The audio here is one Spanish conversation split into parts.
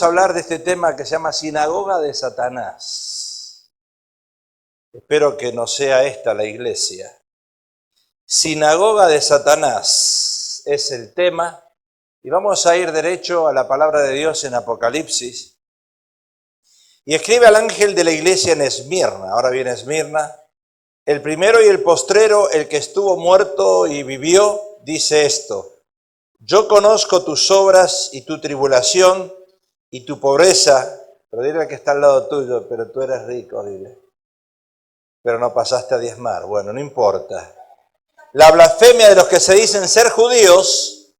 Hablar de este tema que se llama Sinagoga de Satanás. Espero que no sea esta la iglesia. Sinagoga de Satanás es el tema, y vamos a ir derecho a la palabra de Dios en Apocalipsis. Y escribe al ángel de la iglesia en Esmirna. Ahora viene Esmirna. El primero y el postrero, el que estuvo muerto y vivió, dice esto: yo conozco tus obras y tu tribulación y tu pobreza, pero dile al que está al lado tuyo, pero tú eres rico, dile. Pero no pasaste a diezmar. Bueno, no importa. La blasfemia de los que se dicen ser judíos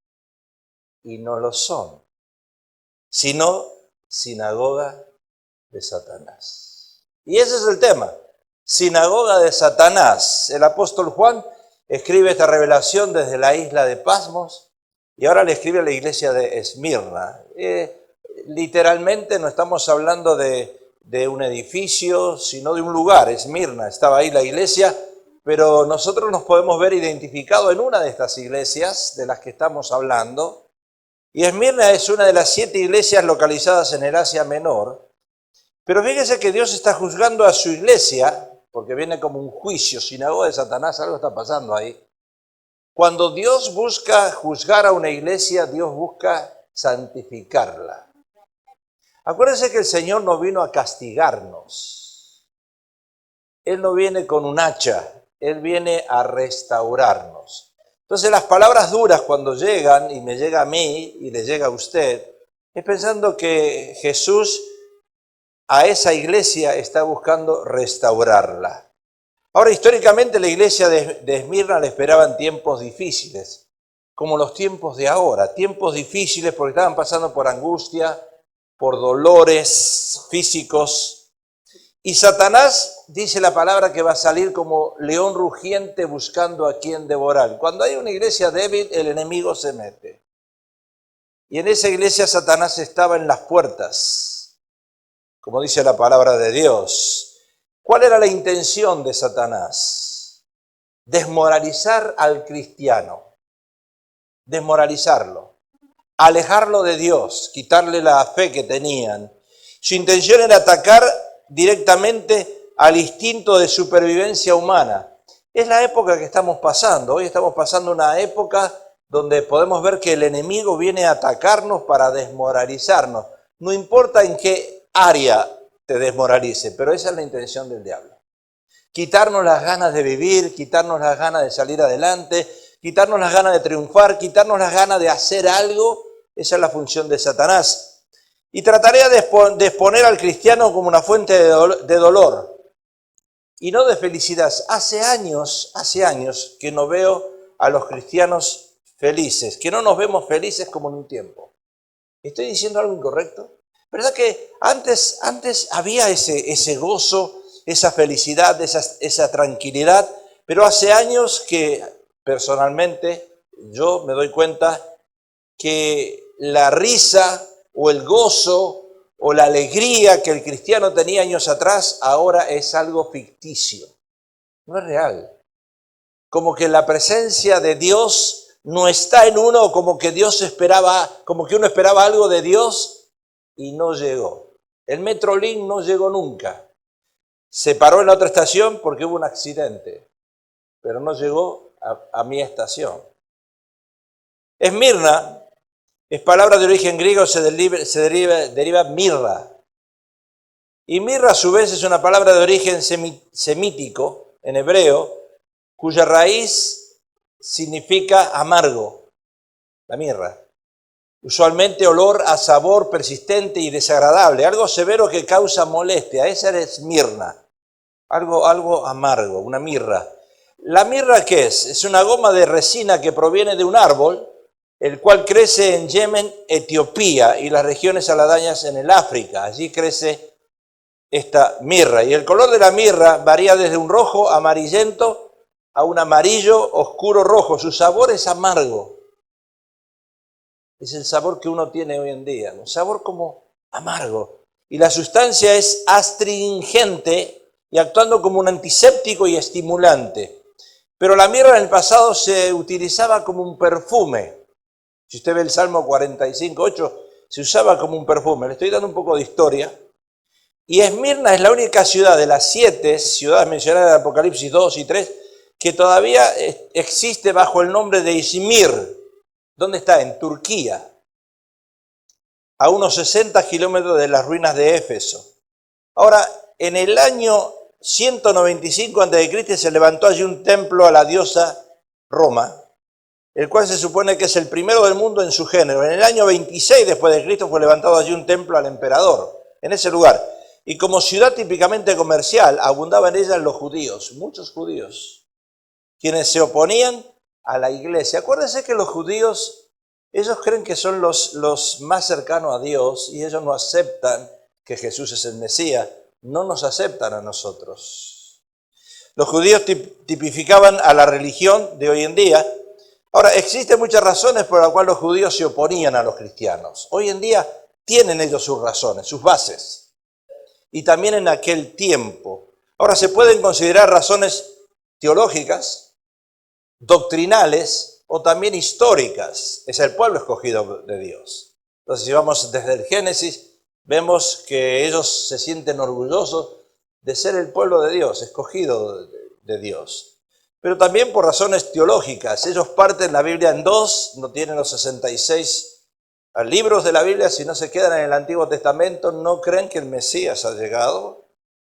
y no lo son, sino sinagoga de Satanás. Y ese es el tema, sinagoga de Satanás. El apóstol Juan escribe esta revelación desde la isla de Pasmos y ahora le escribe a la iglesia de Esmirna. Literalmente no estamos hablando de un edificio, sino de un lugar. Esmirna, estaba ahí la iglesia, pero nosotros nos podemos ver identificados en una de estas iglesias de las que estamos hablando. Y Esmirna es una de las 7 iglesias localizadas en el Asia Menor. Pero fíjese que Dios está juzgando a su iglesia, porque viene como un juicio, sinagoga de Satanás, algo está pasando ahí. Cuando Dios busca juzgar a una iglesia, Dios busca santificarla. Acuérdense que el Señor no vino a castigarnos. Él no viene con un hacha, Él viene a restaurarnos. Entonces las palabras duras cuando llegan, y me llega a mí y le llega a usted, es pensando que Jesús a esa iglesia está buscando restaurarla. Ahora, históricamente la iglesia de Esmirna le esperaban tiempos difíciles, como los tiempos de ahora, tiempos difíciles porque estaban pasando por angustia, por dolores físicos. Y Satanás, dice la palabra, que va a salir como león rugiente buscando a quien devorar. Cuando hay una iglesia débil, el enemigo se mete. Y en esa iglesia Satanás estaba en las puertas, como dice la palabra de Dios. ¿Cuál era la intención de Satanás? Desmoralizar al cristiano, desmoralizarlo, alejarlo de Dios, quitarle la fe que tenían. Su intención era atacar directamente al instinto de supervivencia humana. Es la época que estamos pasando. Hoy estamos pasando una época donde podemos ver que el enemigo viene a atacarnos para desmoralizarnos. No importa en qué área te desmoralice, pero esa es la intención del diablo. Quitarnos las ganas de vivir, quitarnos las ganas de salir adelante, quitarnos las ganas de triunfar, quitarnos las ganas de hacer algo. Esa es la función de Satanás. Y trataría de exponer al cristiano como una fuente de dolor y no de felicidad. Hace años que no veo a los cristianos felices, que no nos vemos felices como en un tiempo. ¿Estoy diciendo algo incorrecto? ¿Verdad que antes había ese gozo, esa felicidad, esa tranquilidad? Pero hace años que personalmente yo me doy cuenta que la risa o el gozo o la alegría que el cristiano tenía años atrás ahora es algo ficticio, no es real. Como que la presencia de Dios no está en uno, como que Dios esperaba, como que uno esperaba algo de Dios y no llegó. El Metrolink no llegó nunca. Se paró en la otra estación porque hubo un accidente, pero no llegó a mi estación. Esmirna es palabra de origen griego, se deriva mirra. Y mirra a su vez es una palabra de origen semítico, en hebreo, cuya raíz significa amargo, la mirra. Usualmente olor a sabor persistente y desagradable, algo severo que causa molestia. Esa es Esmirna, algo amargo, una mirra. ¿La mirra qué es? Es una goma de resina que proviene de un árbol, el cual crece en Yemen, Etiopía y las regiones aledañas en el África. Allí crece esta mirra. Y el color de la mirra varía desde un rojo amarillento a un amarillo oscuro rojo. Su sabor es amargo. Es el sabor que uno tiene hoy en día, un sabor como amargo. Y la sustancia es astringente y actuando como un antiséptico y estimulante. Pero la mirra en el pasado se utilizaba como un perfume. Si usted ve el Salmo 45:8, se usaba como un perfume. Le estoy dando un poco de historia. Y Esmirna es la única ciudad de las 7 ciudades mencionadas en Apocalipsis 2 y 3 que todavía existe bajo el nombre de Izmir. ¿Dónde está? En Turquía, a unos 60 kilómetros de las ruinas de Éfeso. Ahora, en el año 195 a.C. se levantó allí un templo a la diosa Roma, el cual se supone que es el primero del mundo en su género. En el año 26 después de Cristo fue levantado allí un templo al emperador, en ese lugar. Y como ciudad típicamente comercial, abundaban en ella los judíos, muchos judíos, quienes se oponían a la iglesia. Acuérdense que los judíos, ellos creen que son los más cercanos a Dios y ellos no aceptan que Jesús es el Mesías, no nos aceptan a nosotros. Los judíos tipificaban a la religión de hoy en día. Ahora, existen muchas razones por las cuales los judíos se oponían a los cristianos. Hoy en día tienen ellos sus razones, sus bases. Y también en aquel tiempo. Ahora, se pueden considerar razones teológicas, doctrinales o también históricas. Es el pueblo escogido de Dios. Entonces, si vamos desde el Génesis, vemos que ellos se sienten orgullosos de ser el pueblo de Dios, escogido de Dios. Pero también por razones teológicas. Ellos parten la Biblia en dos, no tienen los 66 libros de la Biblia, si no se quedan en el Antiguo Testamento, no creen que el Mesías ha llegado.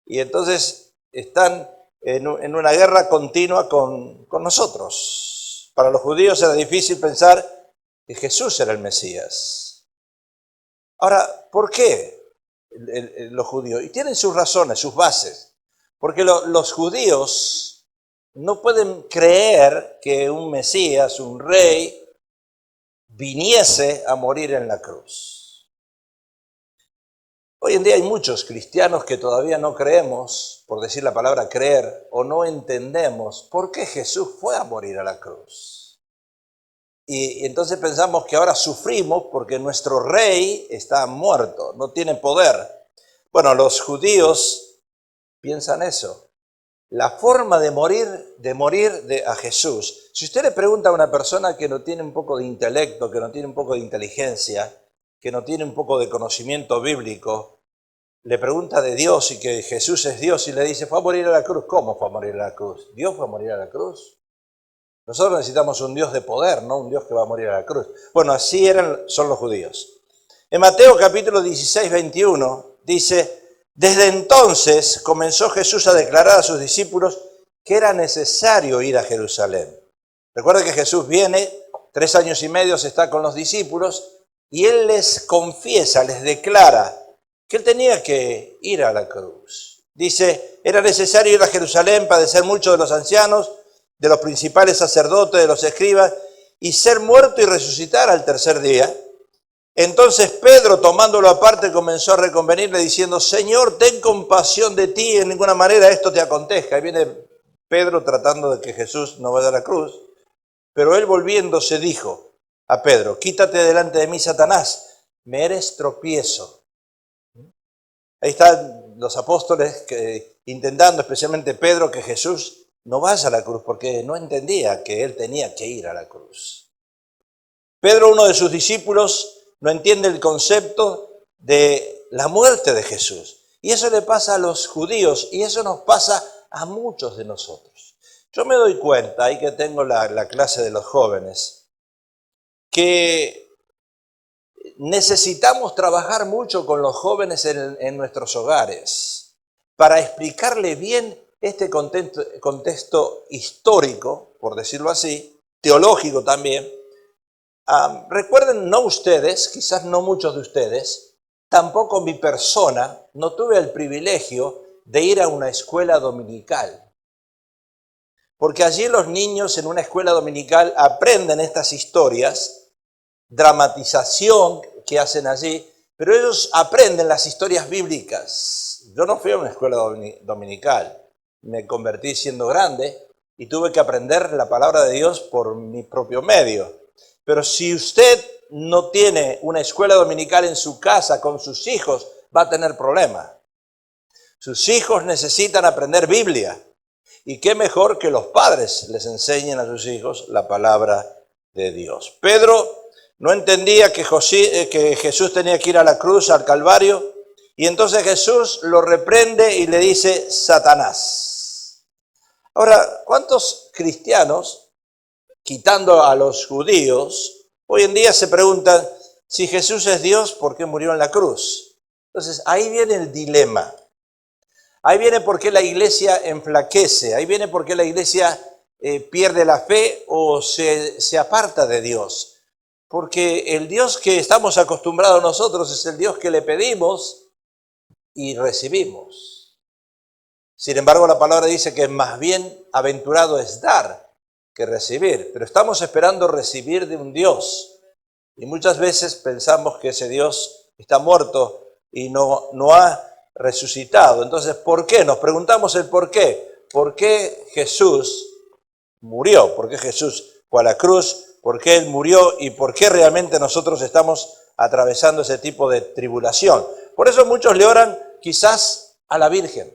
Y entonces están en una guerra continua con nosotros. Para los judíos era difícil pensar que Jesús era el Mesías. Ahora, ¿por qué los judíos? Y tienen sus razones, sus bases. Porque los judíos no pueden creer que un Mesías, un rey, viniese a morir en la cruz. Hoy en día hay muchos cristianos que todavía no creemos, por decir la palabra creer, o no entendemos por qué Jesús fue a morir a la cruz. Y entonces pensamos que ahora sufrimos porque nuestro rey está muerto, no tiene poder. Bueno, los judíos piensan eso. La forma de morir a Jesús. Si usted le pregunta a una persona que no tiene un poco de intelecto, que no tiene un poco de inteligencia, que no tiene un poco de conocimiento bíblico, le pregunta de Dios y que Jesús es Dios y le dice, ¿fue a morir a la cruz? ¿Cómo fue a morir a la cruz? ¿Dios fue a morir a la cruz? Nosotros necesitamos un Dios de poder, no un Dios que va a morir a la cruz. Bueno, así son los judíos. En Mateo capítulo 16, 21 dice, desde entonces comenzó Jesús a declarar a sus discípulos que era necesario ir a Jerusalén. Recuerden que Jesús viene, 3 años y medio se está con los discípulos y Él les confiesa, les declara que Él tenía que ir a la cruz. Dice, era necesario ir a Jerusalén, padecer mucho de los ancianos, de los principales sacerdotes, de los escribas, y ser muerto y resucitar al tercer día. Entonces Pedro, tomándolo aparte, comenzó a reconvenirle diciendo, Señor, ten compasión de ti, en ninguna manera esto te acontezca. Ahí viene Pedro tratando de que Jesús no vaya a la cruz, pero él volviéndose dijo a Pedro, quítate delante de mí, Satanás, me eres tropiezo. Ahí están los apóstoles intentando, especialmente Pedro, que Jesús no vaya a la cruz, porque no entendía que él tenía que ir a la cruz. Pedro, uno de sus discípulos, no entiende el concepto de la muerte de Jesús. Y eso le pasa a los judíos, y eso nos pasa a muchos de nosotros. Yo me doy cuenta, ahí que tengo la clase de los jóvenes, que necesitamos trabajar mucho con los jóvenes en nuestros hogares para explicarle bien este contexto histórico, por decirlo así, teológico también. Recuerden, no ustedes, quizás no muchos de ustedes, tampoco mi persona, no tuve el privilegio de ir a una escuela dominical. Porque allí los niños en una escuela dominical aprenden estas historias, dramatización que hacen allí, pero ellos aprenden las historias bíblicas. Yo no fui a una escuela dominical. Me convertí siendo grande y tuve que aprender la palabra de Dios por mi propio medio. Pero si usted no tiene una escuela dominical en su casa con sus hijos, va a tener problemas. Sus hijos necesitan aprender Biblia. Y qué mejor que los padres les enseñen a sus hijos la palabra de Dios. Pedro No entendía que Jesús tenía que ir a la cruz, al Calvario, y entonces Jesús lo reprende y le dice, Satanás. Ahora, ¿cuántos cristianos, quitando a los judíos, hoy en día se preguntan, si Jesús es Dios, ¿por qué murió en la cruz? Entonces, ahí viene el dilema. Ahí viene por qué la iglesia enflaquece, ahí viene por qué la iglesia pierde la fe o se aparta de Dios. Porque el Dios que estamos acostumbrados nosotros es el Dios que le pedimos y recibimos. Sin embargo, la palabra dice que más bien aventurado es dar que recibir. Pero estamos esperando recibir de un Dios. Y muchas veces pensamos que ese Dios está muerto y no ha resucitado. Entonces, ¿por qué? Nos preguntamos el por qué. ¿Por qué Jesús murió? ¿Por qué Jesús fue a la cruz? ¿Por qué Él murió? ¿Y por qué realmente nosotros estamos atravesando ese tipo de tribulación? Por eso muchos le oran quizás a la Virgen.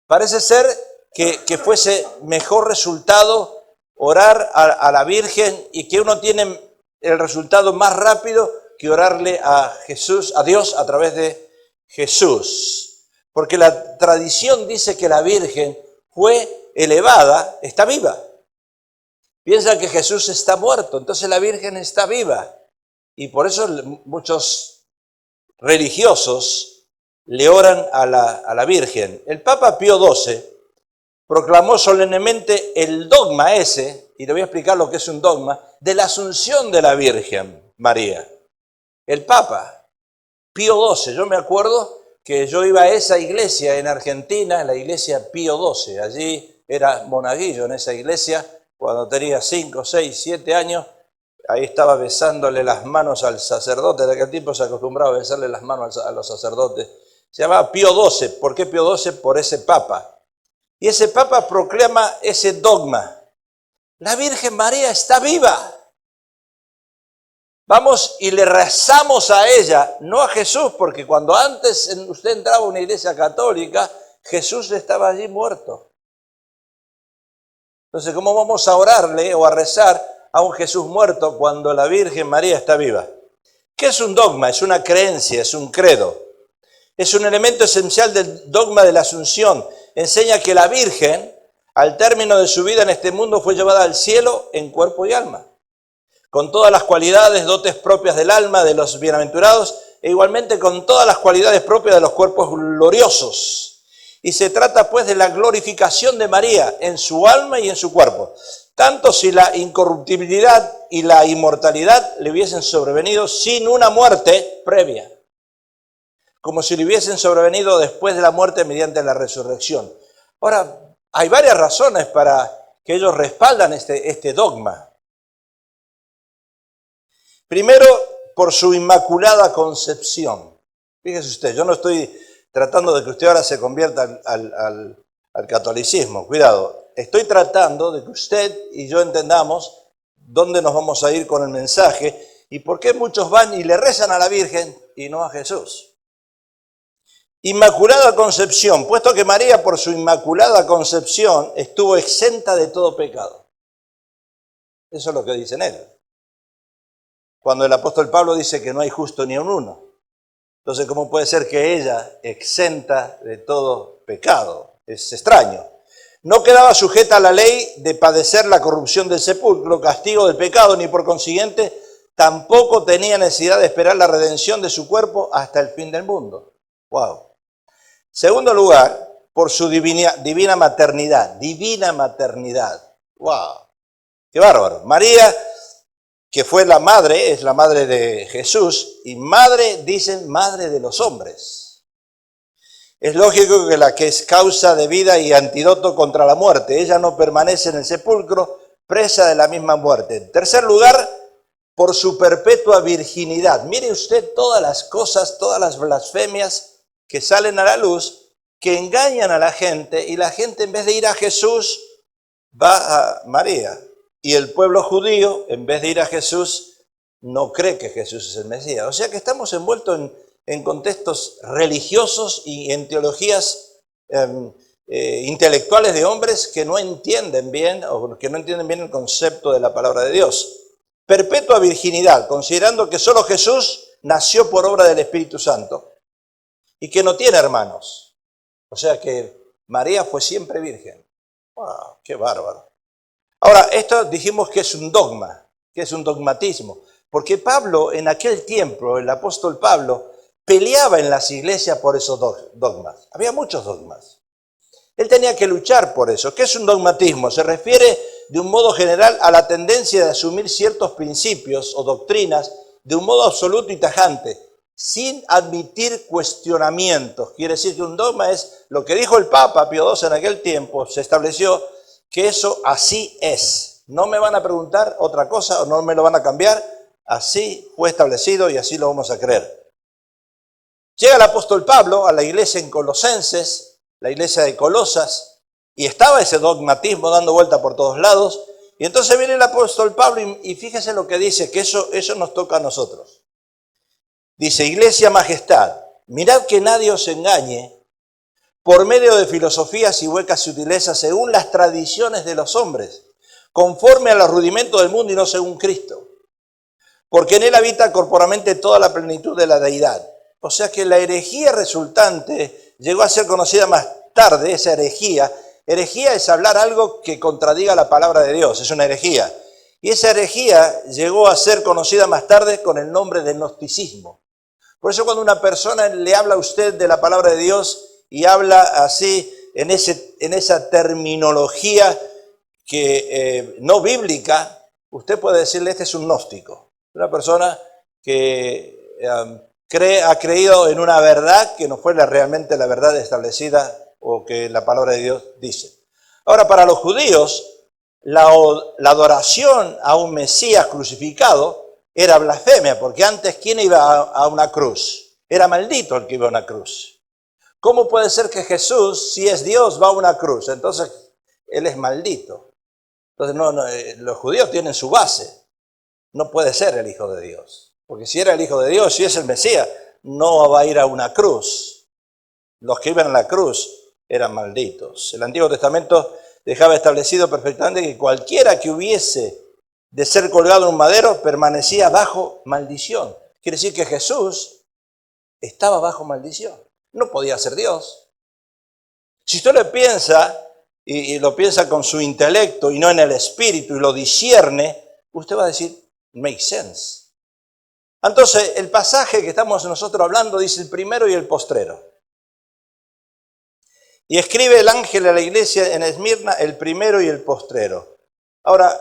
Parece ser que fuese mejor resultado orar a la Virgen y que uno tiene el resultado más rápido que orarle a Jesús, a Dios a través de Jesús. Porque la tradición dice que la Virgen fue elevada, está viva. Piensa que Jesús está muerto, entonces la Virgen está viva. Y por eso muchos religiosos le oran a la Virgen. El Papa Pío XII proclamó solemnemente el dogma ese, y le voy a explicar lo que es un dogma, de la asunción de la Virgen María. El Papa Pío XII, yo me acuerdo que yo iba a esa iglesia en Argentina, la iglesia Pío XII, allí era monaguillo en esa iglesia, cuando tenía 5, 6, 7 años, ahí estaba besándole las manos al sacerdote, de aquel tiempo se acostumbraba a besarle las manos a los sacerdotes. Se llamaba Pío XII, ¿por qué Pío XII? Por ese Papa. Y ese Papa proclama ese dogma. La Virgen María está viva. Vamos y le rezamos a ella, no a Jesús, porque cuando antes usted entraba a una iglesia católica, Jesús estaba allí muerto. Entonces, ¿cómo vamos a orarle o a rezar a un Jesús muerto cuando la Virgen María está viva? ¿Qué es un dogma? Es una creencia, es un credo. Es un elemento esencial del dogma de la Asunción. Enseña que la Virgen, al término de su vida en este mundo, fue llevada al cielo en cuerpo y alma, con todas las cualidades, dotes propias del alma de los bienaventurados, e igualmente con todas las cualidades propias de los cuerpos gloriosos. Y se trata pues de la glorificación de María en su alma y en su cuerpo. Tanto si la incorruptibilidad y la inmortalidad le hubiesen sobrevenido sin una muerte previa, como si le hubiesen sobrevenido después de la muerte mediante la resurrección. Ahora, hay varias razones para que ellos respaldan este dogma. Primero, por su inmaculada concepción. Fíjese usted, yo no estoy tratando de que usted ahora se convierta al catolicismo, cuidado. Estoy tratando de que usted y yo entendamos dónde nos vamos a ir con el mensaje y por qué muchos van y le rezan a la Virgen y no a Jesús. Inmaculada concepción, puesto que María por su inmaculada concepción estuvo exenta de todo pecado. Eso es lo que dice en él. Cuando el apóstol Pablo dice que no hay justo ni un uno. Entonces, ¿cómo puede ser que ella exenta de todo pecado? Es extraño. No quedaba sujeta a la ley de padecer la corrupción del sepulcro, castigo del pecado, ni por consiguiente tampoco tenía necesidad de esperar la redención de su cuerpo hasta el fin del mundo. ¡Wow! Segundo lugar, por su divina maternidad. Divina maternidad. ¡Wow! ¡Qué bárbaro! María, que fue la madre, es la madre de Jesús, y madre, dicen, madre de los hombres. Es lógico que la que es causa de vida y antídoto contra la muerte. Ella no permanece en el sepulcro, presa de la misma muerte. En tercer lugar, por su perpetua virginidad. Mire usted todas las cosas, todas las blasfemias que salen a la luz, que engañan a la gente, y la gente en vez de ir a Jesús, va a María. Y el pueblo judío, en vez de ir a Jesús, no cree que Jesús es el Mesías. O sea que estamos envueltos en contextos religiosos y en teologías intelectuales de hombres que no entienden bien o que no entienden bien el concepto de la palabra de Dios. perpetua virginidad, considerando que solo Jesús nació por obra del Espíritu Santo y que no tiene hermanos. O sea que María fue siempre virgen. ¡Wow! ¡Qué bárbaro! Ahora, esto dijimos que es un dogma, que es un dogmatismo, porque Pablo en aquel tiempo, el apóstol Pablo, peleaba en las iglesias por esos dogmas. Había muchos dogmas. Él tenía que luchar por eso. ¿Qué es un dogmatismo? Se refiere de un modo general a la tendencia de asumir ciertos principios o doctrinas de un modo absoluto y tajante, sin admitir cuestionamientos. Quiere decir que un dogma es lo que dijo el Papa Pío II en aquel tiempo, se estableció que eso así es. No me van a preguntar otra cosa o no me lo van a cambiar, así fue establecido y así lo vamos a creer. Llega el apóstol Pablo a la iglesia en Colosenses, la iglesia de Colosas, y estaba ese dogmatismo dando vuelta por todos lados, y entonces viene el apóstol Pablo y fíjese lo que dice, que eso nos toca a nosotros. Dice, Iglesia Majestad, mirad que nadie os engañe por medio de filosofías y huecas sutilezas según las tradiciones de los hombres, conforme a los rudimentos del mundo y no según Cristo, porque en él habita corporalmente toda la plenitud de la deidad. O sea que la herejía resultante llegó a ser conocida más tarde, esa herejía. Herejía es hablar algo que contradiga la palabra de Dios, es una herejía. Y esa herejía llegó a ser conocida más tarde con el nombre de gnosticismo. Por eso cuando una persona le habla a usted de la palabra de Dios y habla así en esa terminología que no bíblica, usted puede decirle, este es un gnóstico. Una persona que ha creído en una verdad que no fue realmente la verdad establecida o que la palabra de Dios dice. Ahora, para los judíos, la adoración a un Mesías crucificado era blasfemia, porque antes, ¿quién iba a una cruz? Era maldito el que iba a una cruz. ¿Cómo puede ser que Jesús, si es Dios, va a una cruz? Entonces, Él es maldito. Entonces, los judíos tienen su base. No puede ser el Hijo de Dios. Porque si era el Hijo de Dios, si es el Mesías, no va a ir a una cruz. Los que iban a la cruz eran malditos. El Antiguo Testamento dejaba establecido perfectamente que cualquiera que hubiese de ser colgado en un madero permanecía bajo maldición. Quiere decir que Jesús estaba bajo maldición. No podía ser Dios. Si usted lo piensa, y lo piensa con su intelecto y no en el espíritu, y lo discierne, usted va a decir, makes sense. Entonces, el pasaje que estamos nosotros hablando dice el primero y el postrero. Y escribe el ángel a la iglesia en Esmirna el primero y el postrero. Ahora,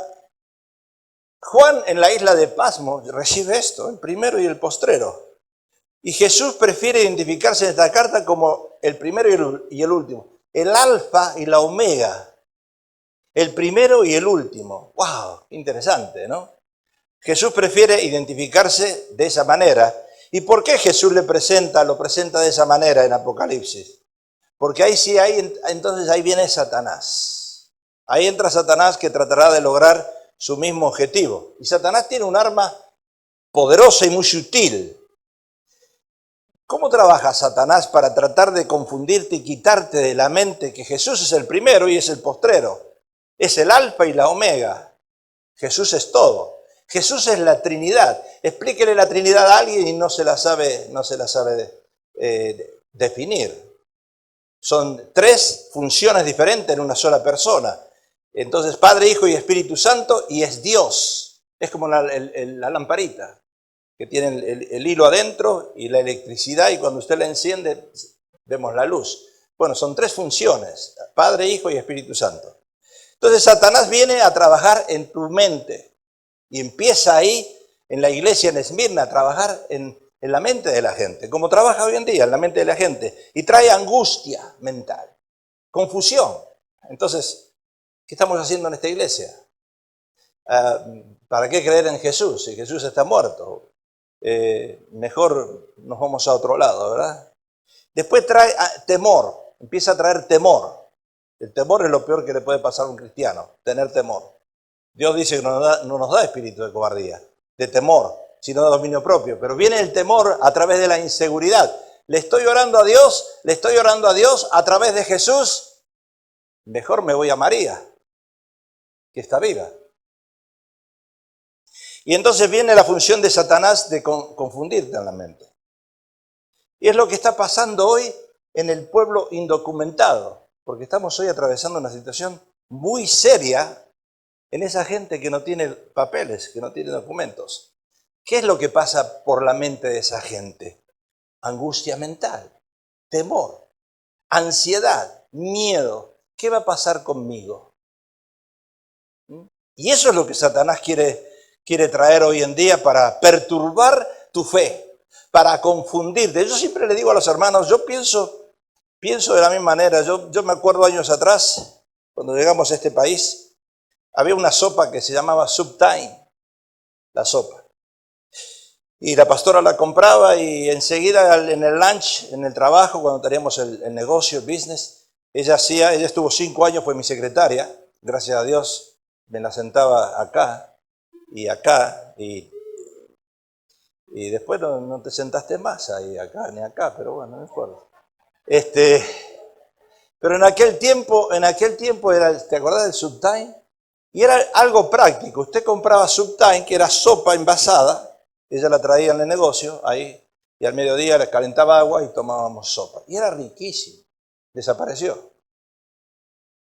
Juan en la isla de Pasmo recibe esto, el primero y el postrero. Y Jesús prefiere identificarse en esta carta como el primero y el último. El alfa y la omega. El primero y el último. ¡Wow! Interesante, ¿no? Jesús prefiere identificarse de esa manera. ¿Y por qué Jesús lo presenta de esa manera en Apocalipsis? Porque entonces ahí viene Satanás. Ahí entra Satanás que tratará de lograr su mismo objetivo. Y Satanás tiene un arma poderosa y muy sutil. ¿Cómo trabaja Satanás para tratar de confundirte y quitarte de la mente que Jesús es el primero y es el postrero? Es el alfa y la omega. Jesús es todo. Jesús es la Trinidad. Explíquele la Trinidad a alguien y no se la sabe definir. Son tres funciones diferentes en una sola persona. Entonces, Padre, Hijo y Espíritu Santo, y es Dios. Es como la lamparita, que tiene el hilo adentro y la electricidad, y cuando usted la enciende, vemos la luz. Bueno, son tres funciones, Padre, Hijo y Espíritu Santo. Entonces, Satanás viene a trabajar en tu mente, y empieza ahí, en la iglesia en Esmirna, a trabajar en la mente de la gente, como trabaja hoy en día en la mente de la gente, y trae angustia mental, confusión. Entonces, ¿qué estamos haciendo en esta iglesia? ¿Para qué creer en Jesús? Si Jesús está muerto, mejor nos vamos a otro lado, ¿verdad? Después trae temor, empieza a traer temor. El temor es lo peor que le puede pasar a un cristiano, tener temor. Dios dice que no nos da espíritu de cobardía, de temor, sino de dominio propio. Pero viene el temor a través de la inseguridad. Le estoy orando a Dios a través de Jesús. Mejor me voy a María, que está viva. Y entonces viene la función de Satanás de confundirte en la mente. Y es lo que está pasando hoy en el pueblo indocumentado, porque estamos hoy atravesando una situación muy seria en esa gente que no tiene papeles, que no tiene documentos. ¿Qué es lo que pasa por la mente de esa gente? Angustia mental, temor, ansiedad, miedo. ¿Qué va a pasar conmigo? Y eso es lo que Satanás quiere traer hoy en día para perturbar tu fe, para confundirte. Yo siempre le digo a los hermanos, yo pienso de la misma manera. Yo me acuerdo años atrás, cuando llegamos a este país, había una sopa que se llamaba Soup Time, la sopa. Y la pastora la compraba y enseguida en el lunch, en el trabajo, cuando teníamos el negocio, el business, ella estuvo 5 años, fue mi secretaria, gracias a Dios, me la sentaba acá, y después no te sentaste más ahí, acá, ni acá, pero bueno, no importa. Pero en aquel tiempo era, ¿te acordás del Soup Time? Y era algo práctico, usted compraba Soup Time, que era sopa envasada, ella la traía en el negocio, ahí, y al mediodía le calentaba agua y tomábamos sopa. Y era riquísimo, desapareció.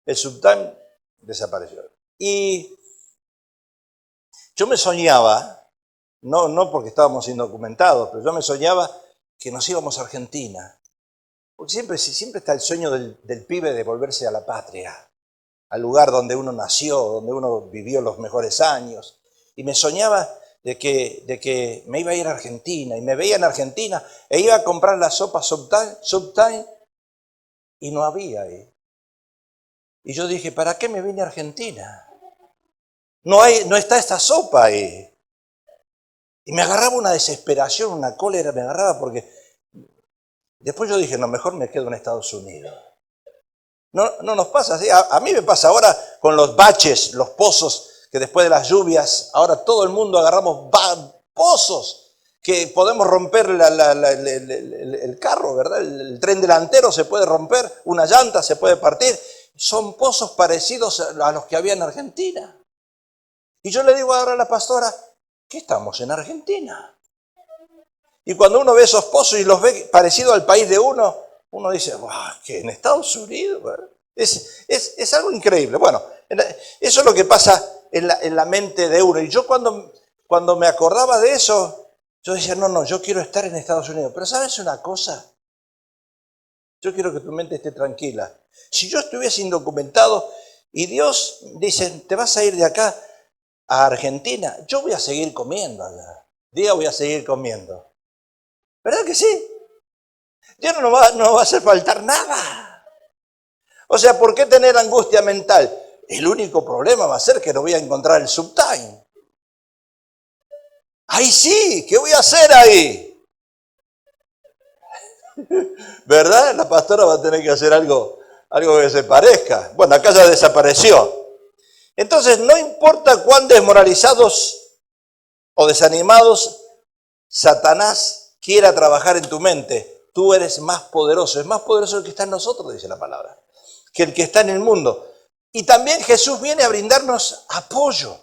El Soup Time desapareció. Y yo me soñaba, no porque estábamos indocumentados, pero yo me soñaba que nos íbamos a Argentina. Porque siempre está el sueño del pibe de volverse a la patria, al lugar donde uno nació, donde uno vivió los mejores años. Y me soñaba de que me iba a ir a Argentina, y me veía en Argentina, e iba a comprar la sopa Soup Time, y no había ahí. Y yo dije, ¿para qué me vine a Argentina? No está esta sopa ahí. Y me agarraba una desesperación, una cólera, me agarraba porque después yo dije, no, mejor me quedo en Estados Unidos. No nos pasa así. A mí me pasa ahora con los baches, los pozos, que después de las lluvias, ahora todo el mundo agarramos pozos, que podemos romper el carro, ¿verdad? El tren delantero se puede romper, una llanta se puede partir. Son pozos parecidos a los que había en Argentina. Y yo le digo ahora a la pastora, que estamos en Argentina. Y cuando uno ve esos pozos y los ve parecidos al país de uno dice, wow, que en Estados Unidos, ¿verdad? Es algo increíble. Bueno, eso es lo que pasa en la mente de uno. Y yo cuando me acordaba de eso, yo decía, no, yo quiero estar en Estados Unidos. Pero ¿sabes una cosa? Yo quiero que tu mente esté tranquila. Si yo estuviese indocumentado y Dios dice, te vas a ir de acá a Argentina, yo voy a seguir comiendo allá. Voy a seguir comiendo. ¿Verdad que sí? Ya no va a hacer faltar nada. O sea, ¿por qué tener angustia mental? El único problema va a ser que no voy a encontrar el Soup Time. ¡Ay, sí! ¿Qué voy a hacer ahí? ¿Verdad? La pastora va a tener que hacer algo que se parezca. Bueno, acá ya desapareció. Entonces, no importa cuán desmoralizados o desanimados Satanás quiera trabajar en tu mente, tú eres más poderoso. Es más poderoso el que está en nosotros, dice la palabra, que el que está en el mundo. Y también Jesús viene a brindarnos apoyo.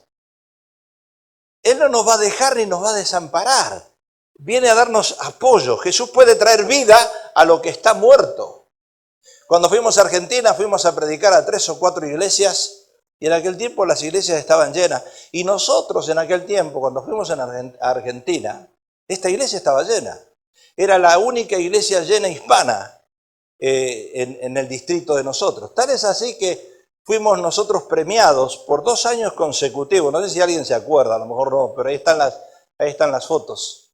Él no nos va a dejar ni nos va a desamparar. Viene a darnos apoyo. Jesús puede traer vida a lo que está muerto. Cuando fuimos a Argentina, fuimos a predicar a 3 o 4 iglesias, y en aquel tiempo las iglesias estaban llenas. Y nosotros en aquel tiempo, cuando fuimos a Argentina, esta iglesia estaba llena. Era la única iglesia llena hispana en el distrito de nosotros. Tal es así que fuimos nosotros premiados por 2 años consecutivos. No sé si alguien se acuerda, a lo mejor no, pero ahí están las fotos.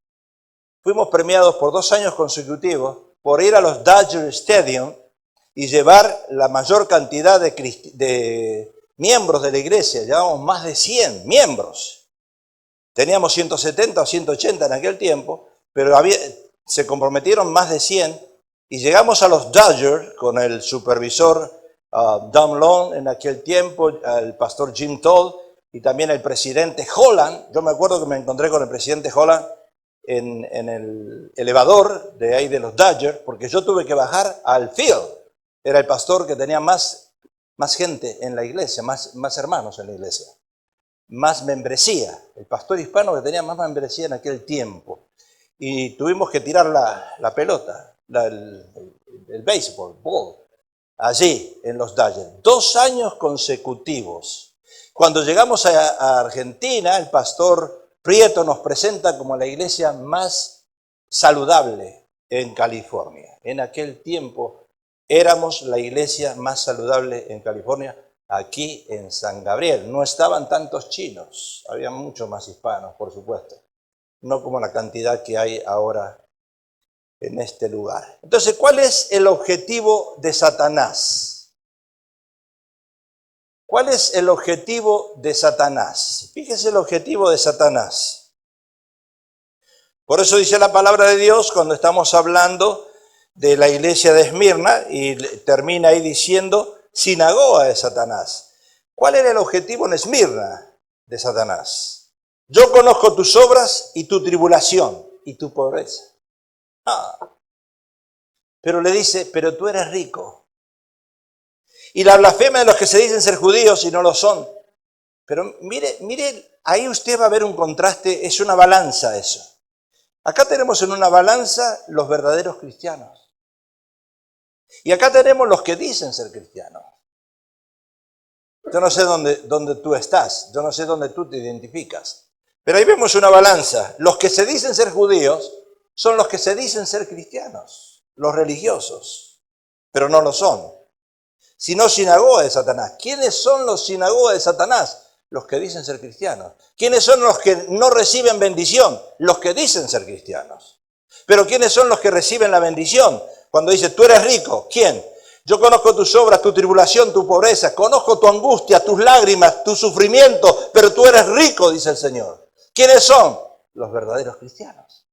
Fuimos premiados por 2 años consecutivos por ir a los Dodger Stadium y llevar la mayor cantidad de miembros de la iglesia. Llevábamos más de 100 miembros. Teníamos 170 o 180 en aquel tiempo, pero se comprometieron más de 100 y llegamos a los Dodgers con el supervisor Don Long en aquel tiempo, el pastor Jim Todd y también el presidente Holland. Yo me acuerdo que me encontré con el presidente Holland en el elevador de ahí de los Dodgers, porque yo tuve que bajar al field. Era el pastor que tenía más gente en la iglesia, más hermanos en la iglesia. más membresía, el pastor hispano que tenía más membresía en aquel tiempo. Y tuvimos que tirar la pelota, el béisbol, ball, allí en los Dodgers. 2 años consecutivos. Cuando llegamos a Argentina, el pastor Prieto nos presenta como la iglesia más saludable en California. En aquel tiempo éramos la iglesia más saludable en California, aquí en San Gabriel. No estaban tantos chinos, había muchos más hispanos, por supuesto. No como la cantidad que hay ahora en este lugar. Entonces, ¿cuál es el objetivo de Satanás? ¿Cuál es el objetivo de Satanás? Fíjese el objetivo de Satanás. Por eso dice la palabra de Dios cuando estamos hablando de la iglesia de Esmirna y termina ahí diciendo sinagoga de Satanás. ¿Cuál era el objetivo en Esmirna de Satanás? Yo conozco tus obras y tu tribulación y tu pobreza. Pero le dice, pero tú eres rico. Y la blasfemia de los que se dicen ser judíos y no lo son. Pero mire, ahí usted va a ver un contraste, es una balanza eso. Acá tenemos en una balanza los verdaderos cristianos. Y acá tenemos los que dicen ser cristianos. Yo no sé dónde tú estás, yo no sé dónde tú te identificas. Pero ahí vemos una balanza. Los que se dicen ser judíos son los que se dicen ser cristianos, los religiosos, pero no lo son. Sino sinagoga de Satanás. ¿Quiénes son los sinagogas de Satanás? Los que dicen ser cristianos. ¿Quiénes son los que no reciben bendición? Los que dicen ser cristianos. Pero ¿quiénes son los que reciben la bendición? Cuando dice, tú eres rico, ¿quién? Yo conozco tus obras, tu tribulación, tu pobreza, conozco tu angustia, tus lágrimas, tu sufrimiento, pero tú eres rico, dice el Señor. ¿Quiénes son? Los verdaderos cristianos.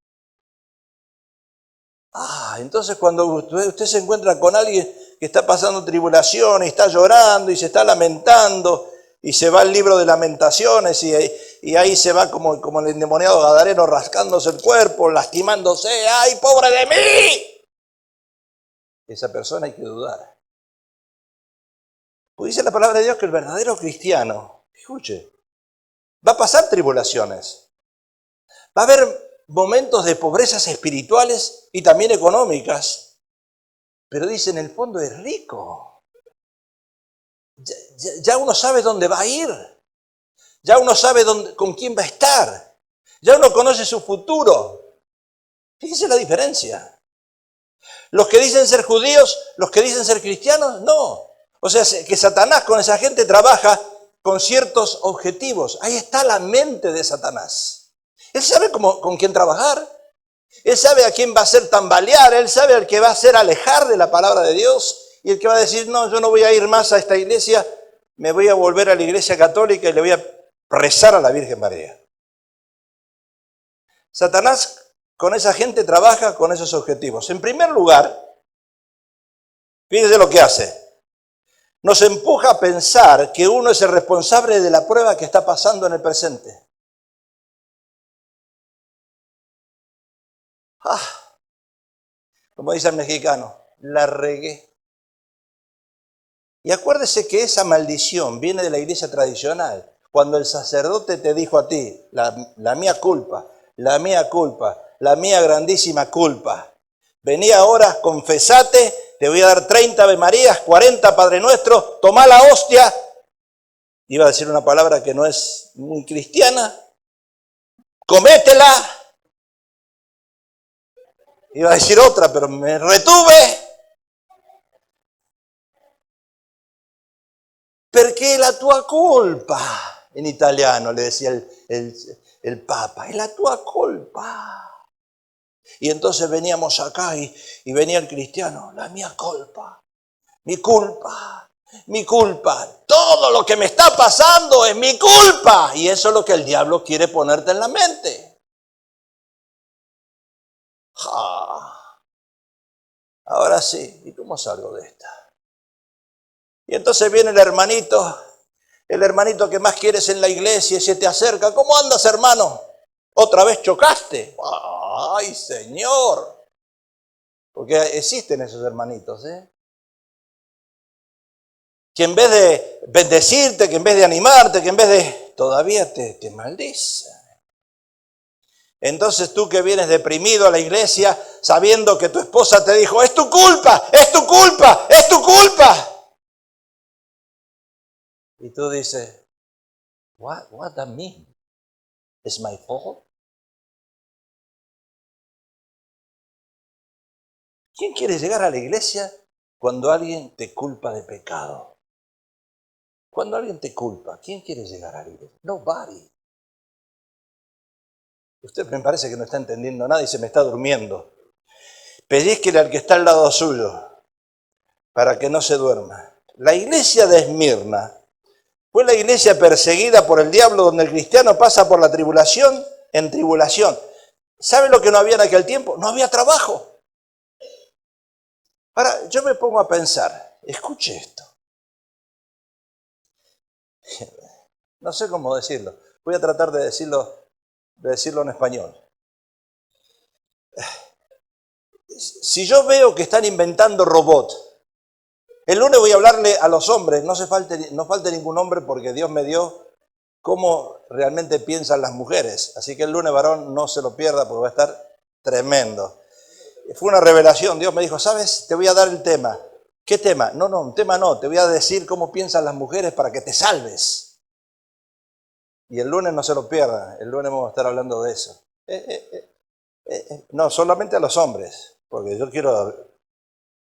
Entonces cuando usted se encuentra con alguien que está pasando tribulación y está llorando y se está lamentando y se va al libro de lamentaciones y ahí se va como el endemoniado gadareno rascándose el cuerpo, lastimándose, ¡ay, pobre de mí! Esa persona hay que dudar. Pues dice la palabra de Dios que el verdadero cristiano, escuche, va a pasar tribulaciones. Va a haber momentos de pobrezas espirituales y también económicas. Pero dice, en el fondo es rico. Ya uno sabe dónde va a ir. Ya uno sabe con quién va a estar. Ya uno conoce su futuro. Fíjese la diferencia. Los que dicen ser judíos, los que dicen ser cristianos, no. O sea, que Satanás con esa gente trabaja con ciertos objetivos. Ahí está la mente de Satanás. Él sabe con quién trabajar. Él sabe a quién va a hacer tambalear. Él sabe al que va a hacer alejar de la palabra de Dios. Y el que va a decir, no, yo no voy a ir más a esta iglesia, me voy a volver a la iglesia católica y le voy a rezar a la Virgen María. Satanás con esa gente trabaja con esos objetivos. En primer lugar, fíjese lo que hace. Nos empuja a pensar que uno es el responsable de la prueba que está pasando en el presente. Como dice el mexicano, la regué. Y acuérdese que esa maldición viene de la iglesia tradicional. Cuando el sacerdote te dijo a ti, la mía culpa, la mía culpa, la mía grandísima culpa. Vení ahora, confesate, te voy a dar 30 Ave Marías, 40 Padre Nuestro, tomá la hostia. Iba a decir una palabra que no es muy cristiana. Cométela. Iba a decir otra, pero me retuve. Perché la tua colpa, en italiano le decía el Papa, es la tua colpa. Y entonces veníamos acá y venía el cristiano, la mía culpa, mi culpa, mi culpa. Todo lo que me está pasando es mi culpa. Y eso es lo que el diablo quiere ponerte en la mente. Ahora sí, ¿y cómo salgo de esta? Y entonces viene el hermanito que más quieres en la iglesia y se te acerca. ¿Cómo andas, hermano? ¿Otra vez chocaste? ¡Ay, Señor! Porque existen esos hermanitos, que en vez de bendecirte, que en vez de animarte, que en vez de todavía te maldice. Entonces tú que vienes deprimido a la iglesia sabiendo que tu esposa te dijo, es tu culpa, es tu culpa, es tu culpa. Y tú dices, what that mean? Is my fault? ¿Quién quiere llegar a la iglesia cuando alguien te culpa de pecado? Cuando alguien te culpa, ¿quién quiere llegar a la iglesia? Nobody. Usted me parece que no está entendiendo nada y se me está durmiendo. Pedísquele al que está al lado suyo para que no se duerma. La iglesia de Esmirna fue la iglesia perseguida por el diablo donde el cristiano pasa por la tribulación en tribulación. ¿Sabe lo que no había en aquel tiempo? No había trabajo. Ahora, yo me pongo a pensar, escuche esto. No sé cómo decirlo. Voy a tratar de decirlo en español. Si yo veo que están inventando robots, el lunes voy a hablarle a los hombres, no falte ningún hombre porque Dios me dio cómo realmente piensan las mujeres. Así que el lunes, varón, no se lo pierda porque va a estar tremendo. Fue una revelación, Dios me dijo, ¿sabes? Te voy a dar el tema. ¿Qué tema? No, un tema no, te voy a decir cómo piensan las mujeres para que te salves. Y el lunes no se lo pierda, el lunes vamos a estar hablando de eso. No, solamente a los hombres, porque yo quiero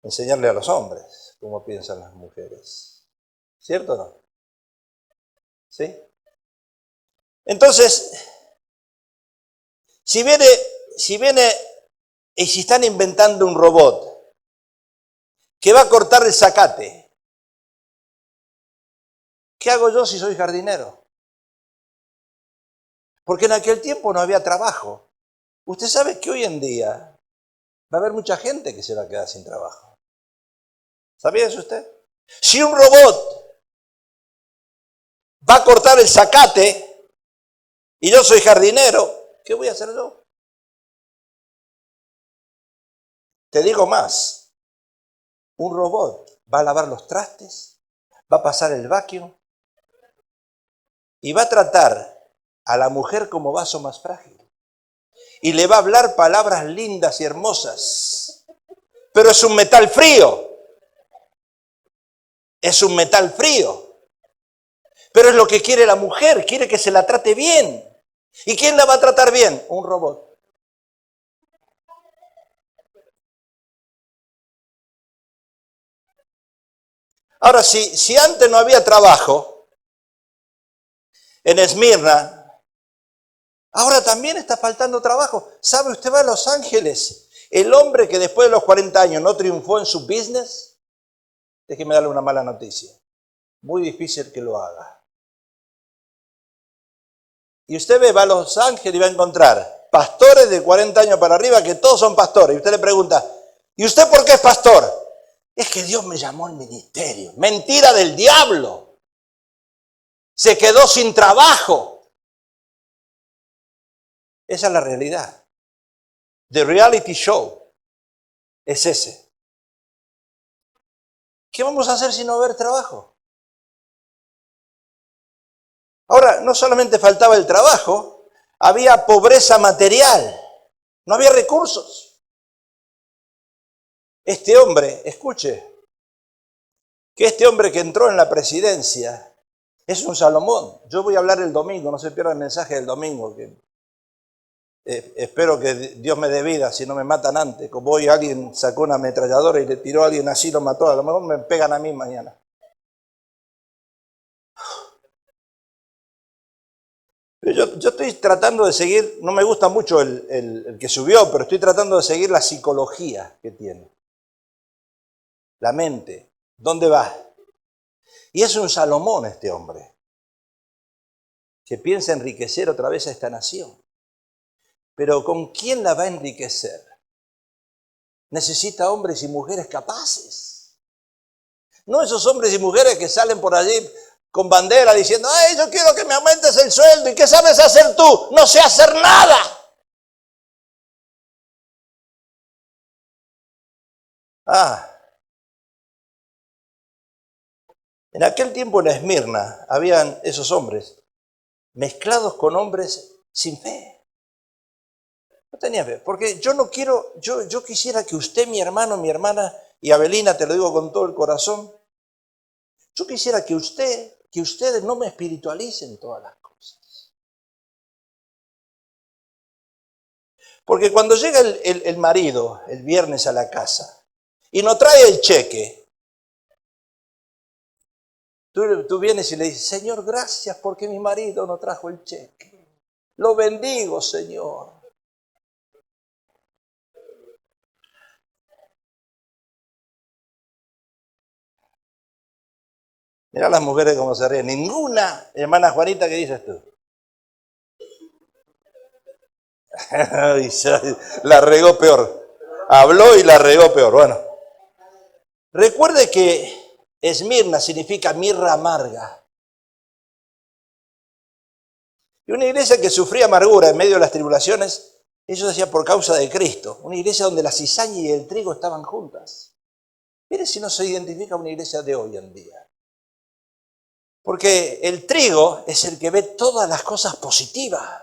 enseñarle a los hombres cómo piensan las mujeres. ¿Cierto o no? ¿Sí? Entonces, si viene y si están inventando un robot que va a cortar el zacate, ¿qué hago yo si soy jardinero? Porque en aquel tiempo no había trabajo. Usted sabe que hoy en día va a haber mucha gente que se va a quedar sin trabajo. ¿Sabía eso usted? Si un robot va a cortar el zacate y yo soy jardinero, ¿qué voy a hacer yo? Te digo más, un robot va a lavar los trastes, va a pasar el vacuum y va a tratar a la mujer como vaso más frágil. Y le va a hablar palabras lindas y hermosas. Pero es un metal frío. Es un metal frío. Pero es lo que quiere la mujer, quiere que se la trate bien. ¿Y quién la va a tratar bien? Un robot. Ahora, si antes no había trabajo en Esmirna, ahora también está faltando trabajo. ¿Sabe? Usted va a Los Ángeles. El hombre que después de los 40 años no triunfó en su business, déjeme darle una mala noticia. Muy difícil que lo haga. Y usted va a Los Ángeles y va a encontrar pastores de 40 años para arriba que todos son pastores. Y usted le pregunta, ¿y usted por qué es pastor? Es que Dios me llamó al ministerio. Mentira del diablo. Se quedó sin trabajo. Esa es la realidad. The reality show es ese. ¿Qué vamos a hacer si no va a haber trabajo? Ahora, no solamente faltaba el trabajo, había pobreza material. No había recursos. Este hombre, escuche, que este hombre que entró en la presidencia es un Salomón. Yo voy a hablar el domingo, no se pierda el mensaje del domingo, que espero que Dios me dé vida, si no me matan antes. Como hoy alguien sacó una ametralladora y le tiró a alguien así, lo mató, a lo mejor me pegan a mí mañana. Pero yo estoy tratando de seguir, no me gusta mucho el que subió, pero estoy tratando de seguir la psicología que tiene. La mente, ¿dónde va? Y es un Salomón este hombre, que piensa enriquecer otra vez a esta nación. Pero ¿con quién la va a enriquecer? Necesita hombres y mujeres capaces. No esos hombres y mujeres que salen por allí con bandera diciendo, ¡ay, yo quiero que me aumentes el sueldo! ¿Y qué sabes hacer tú? No sé hacer nada. En aquel tiempo en Esmirna habían esos hombres mezclados con hombres sin fe. No tenía fe, porque yo no quiero, yo quisiera que usted, mi hermano, mi hermana, y Abelina, te lo digo con todo el corazón, yo quisiera que ustedes no me espiritualicen todas las cosas. Porque cuando llega el marido el viernes a la casa y no trae el cheque, tú vienes y le dices, Señor, gracias porque mi marido no trajo el cheque. Lo bendigo, Señor. Mirá las mujeres cómo se ríen. Ninguna, hermana Juanita, ¿qué dices tú? La regó peor. Habló y la regó peor. Bueno, recuerde que Esmirna significa mirra amarga. Y una iglesia que sufría amargura en medio de las tribulaciones, eso se hacía por causa de Cristo. Una iglesia donde la cizaña y el trigo estaban juntas. Mire si no se identifica una iglesia de hoy en día. Porque el trigo es el que ve todas las cosas positivas.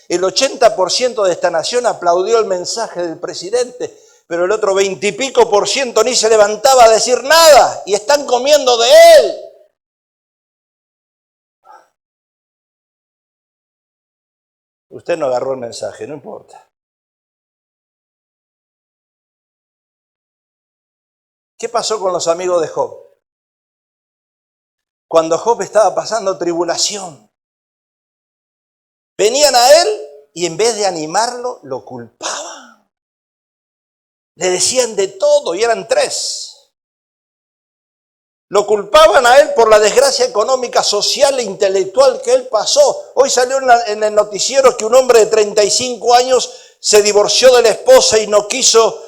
El 80% de esta nación aplaudió el mensaje del presidente, pero el otro 20 y pico por ciento ni se levantaba a decir nada y están comiendo de él. Usted no agarró el mensaje, no importa. ¿Qué pasó con los amigos de Job? Cuando Job estaba pasando tribulación, venían a él y en vez de animarlo, lo culpaban. Le decían de todo y eran 3. Lo culpaban a él por la desgracia económica, social e intelectual que él pasó. Hoy salió en el noticiero que un hombre de 35 años se divorció de la esposa y no quiso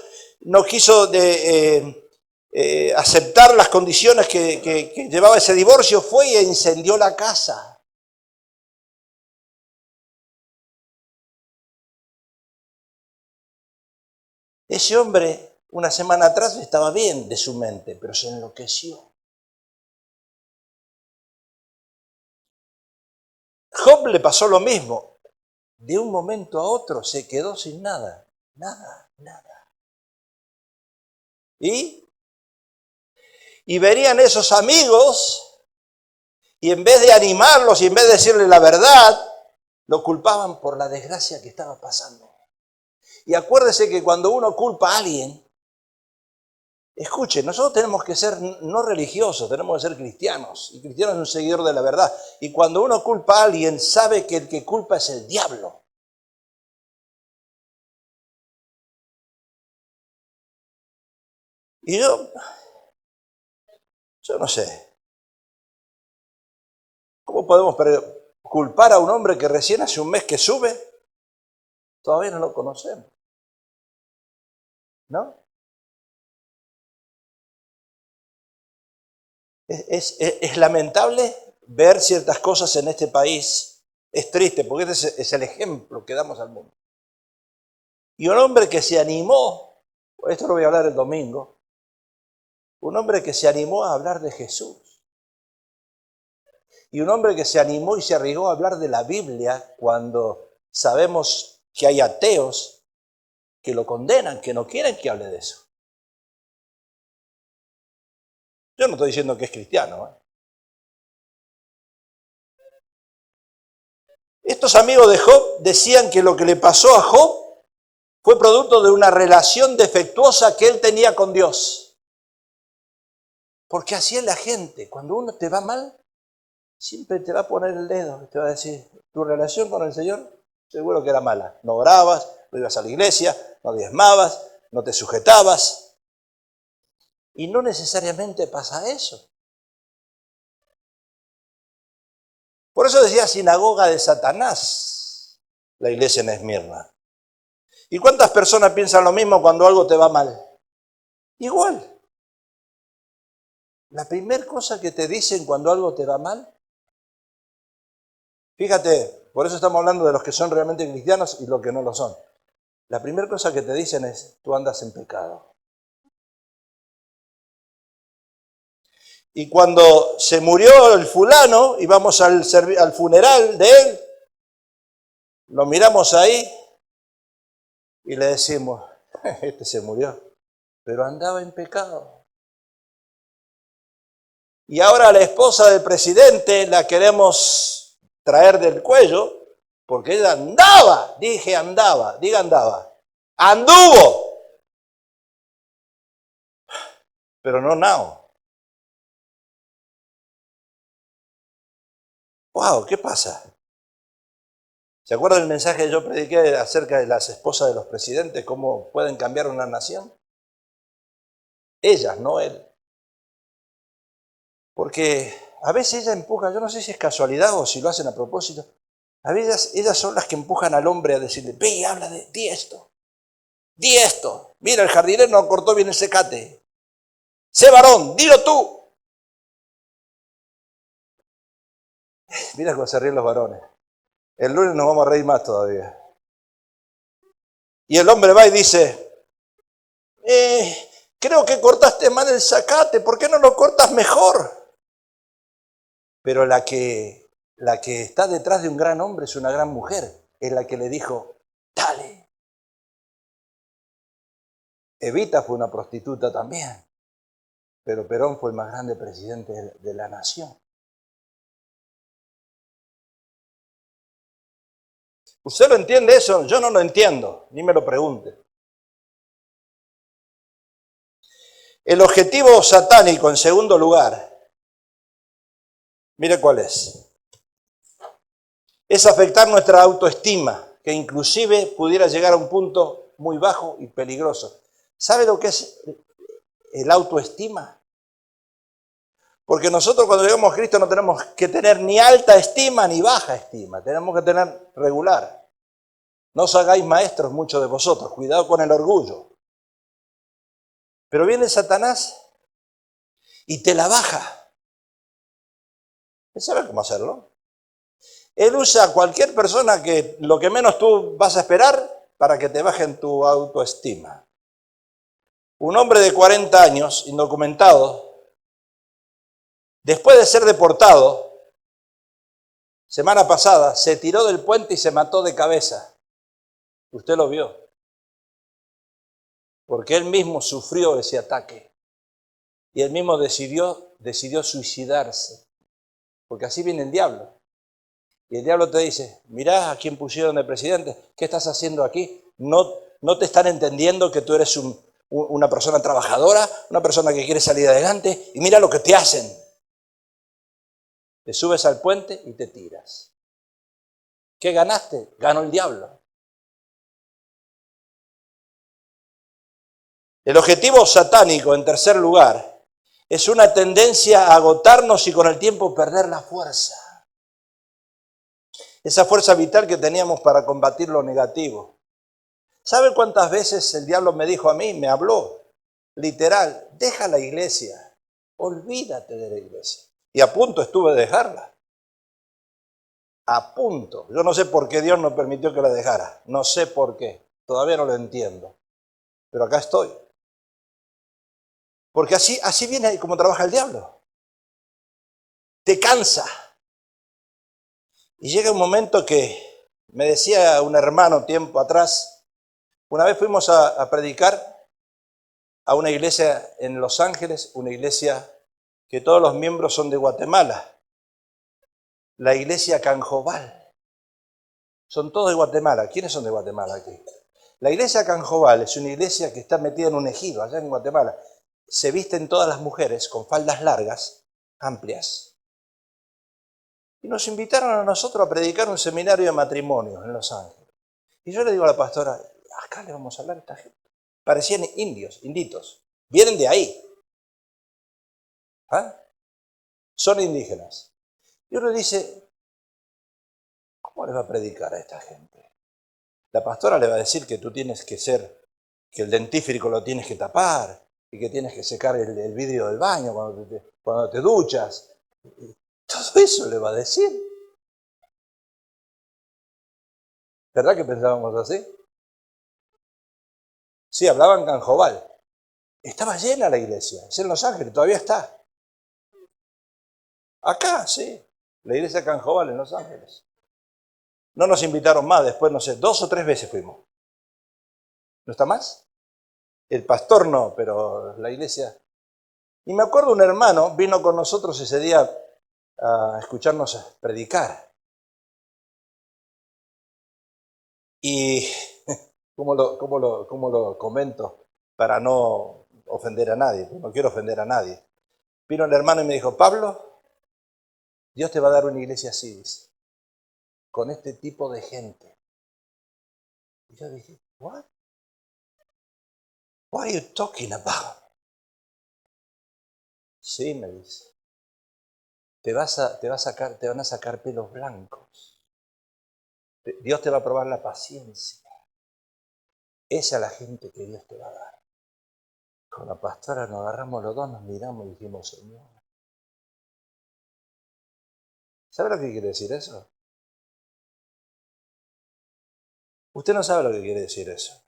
aceptar las condiciones que llevaba ese divorcio. Fue e incendió la casa. Ese hombre, una semana atrás, estaba bien de su mente, pero se enloqueció. Job le pasó lo mismo. De un momento a otro se quedó sin nada. Nada. Y venían esos amigos y en vez de animarlos y en vez de decirle la verdad, lo culpaban por la desgracia que estaba pasando. Y acuérdese que cuando uno culpa a alguien, escuche, nosotros tenemos que ser no religiosos, tenemos que ser cristianos. Y cristiano es un seguidor de la verdad. Y cuando uno culpa a alguien, sabe que el que culpa es el diablo. Y yo no sé. ¿Cómo podemos culpar a un hombre que recién hace un mes que sube? Todavía no lo conocemos. ¿No? Es lamentable ver ciertas cosas en este país. Es triste, porque este es el ejemplo que damos al mundo. Y un hombre que se animó, esto lo voy a hablar el domingo, un hombre que se animó a hablar de Jesús. Y un hombre que se animó y se arriesgó a hablar de la Biblia cuando sabemos que hay ateos que lo condenan, que no quieren que hable de eso. Yo no estoy diciendo que es cristiano. Estos amigos de Job decían que lo que le pasó a Job fue producto de una relación defectuosa que él tenía con Dios. Porque así es la gente. Cuando uno te va mal, siempre te va a poner el dedo. Te va a decir, tu relación con el Señor seguro que era mala. No orabas, no ibas a la iglesia, no diezmabas, no te sujetabas. Y no necesariamente pasa eso. Por eso decía sinagoga de Satanás, la iglesia en Esmirna. ¿Y cuántas personas piensan lo mismo cuando algo te va mal? Igual. La primera cosa que te dicen cuando algo te va mal, fíjate, por eso estamos hablando de los que son realmente cristianos y los que no lo son. La primera cosa que te dicen es, tú andas en pecado. Y cuando se murió el fulano y vamos al funeral de él, lo miramos ahí y le decimos, este se murió, pero andaba en pecado. Y ahora la esposa del presidente la queremos traer del cuello, porque ella andaba, dije andaba, diga andaba, anduvo, pero no nao. Wow, ¿qué pasa? ¿Se acuerdan del mensaje que yo prediqué acerca de las esposas de los presidentes, cómo pueden cambiar una nación? Ellas, no él. Porque a veces ella empuja, yo no sé si es casualidad o si lo hacen a propósito, a veces ellas son las que empujan al hombre a decirle, ve, habla di esto, mira, el jardinero no cortó bien el zacate, sé varón, dilo tú. Mira cómo se ríen los varones. El lunes nos vamos a reír más todavía. Y el hombre va y dice, creo que cortaste mal el zacate, ¿por qué no lo cortas mejor? Pero la que está detrás de un gran hombre es una gran mujer, es la que le dijo, dale. Evita fue una prostituta también, pero Perón fue el más grande presidente de la nación. ¿Usted lo entiende eso? Yo no lo entiendo, ni me lo pregunte. El objetivo satánico, en segundo lugar, mire cuál es afectar nuestra autoestima, que inclusive pudiera llegar a un punto muy bajo y peligroso. ¿Sabe lo que es el autoestima? Porque nosotros cuando llegamos a Cristo no tenemos que tener ni alta estima ni baja estima, tenemos que tener regular. No os hagáis maestros muchos de vosotros, cuidado con el orgullo. Pero viene Satanás y te la baja. Él sabe cómo hacerlo. Él usa a cualquier persona que lo que menos tú vas a esperar para que te bajen tu autoestima. Un hombre de 40 años, indocumentado, después de ser deportado, semana pasada, se tiró del puente y se mató de cabeza. Usted lo vio. Porque él mismo sufrió ese ataque. Y él mismo decidió suicidarse. Porque así viene el diablo. Y el diablo te dice, mirá a quién pusieron de presidente, ¿qué estás haciendo aquí? No te están entendiendo que tú eres una persona trabajadora, una persona que quiere salir adelante, y mira lo que te hacen. Te subes al puente y te tiras. ¿Qué ganaste? Ganó el diablo. El objetivo satánico, en tercer lugar, es una tendencia a agotarnos y con el tiempo perder la fuerza. Esa fuerza vital que teníamos para combatir lo negativo. ¿Sabe cuántas veces el diablo me dijo a mí, me habló? Literal, deja la iglesia, olvídate de la iglesia. Y a punto estuve de dejarla. A punto. Yo no sé por qué Dios no permitió que la dejara. No sé por qué. Todavía no lo entiendo. Pero acá estoy. Porque así viene como trabaja el diablo. Te cansa. Y llega un momento que me decía un hermano tiempo atrás, una vez fuimos a predicar a una iglesia en Los Ángeles, una iglesia que todos los miembros son de Guatemala, la iglesia Canjobal. Son todos de Guatemala. ¿Quiénes son de Guatemala aquí? La iglesia Canjobal es una iglesia que está metida en un ejido allá en Guatemala. Se visten todas las mujeres con faldas largas, amplias. Y nos invitaron a nosotros a predicar un seminario de matrimonios en Los Ángeles. Y yo le digo a la pastora, acá le vamos a hablar a esta gente. Parecían inditos. Vienen de ahí. ¿Ah? Son indígenas. Y uno dice, ¿cómo le va a predicar a esta gente? La pastora le va a decir que tú tienes que que el dentífrico lo tienes que tapar, y que tienes que secar el vidrio del baño cuando te duchas. Todo eso le va a decir. ¿Verdad que pensábamos así? Sí, hablaban canjobal. Estaba llena la iglesia, es en Los Ángeles, todavía está. Acá, sí. La iglesia Canjobal en Los Ángeles. No nos invitaron más, después, no sé, 2 o 3 veces fuimos. ¿No está más? El pastor no, pero la iglesia. Y me acuerdo un hermano vino con nosotros ese día a escucharnos predicar. Y, ¿cómo lo comento? Para no ofender a nadie, no quiero ofender a nadie. Vino el hermano y me dijo, Pablo, Dios te va a dar una iglesia así, dice, con este tipo de gente. Y yo dije, what? What are you talking about? Sí, me dice, te van a sacar pelos blancos. Dios te va a probar la paciencia. Esa es la gente que Dios te va a dar. Con la pastora nos agarramos los dos, nos miramos y dijimos, Señor. ¿Sabe lo que quiere decir eso? Usted no sabe lo que quiere decir eso.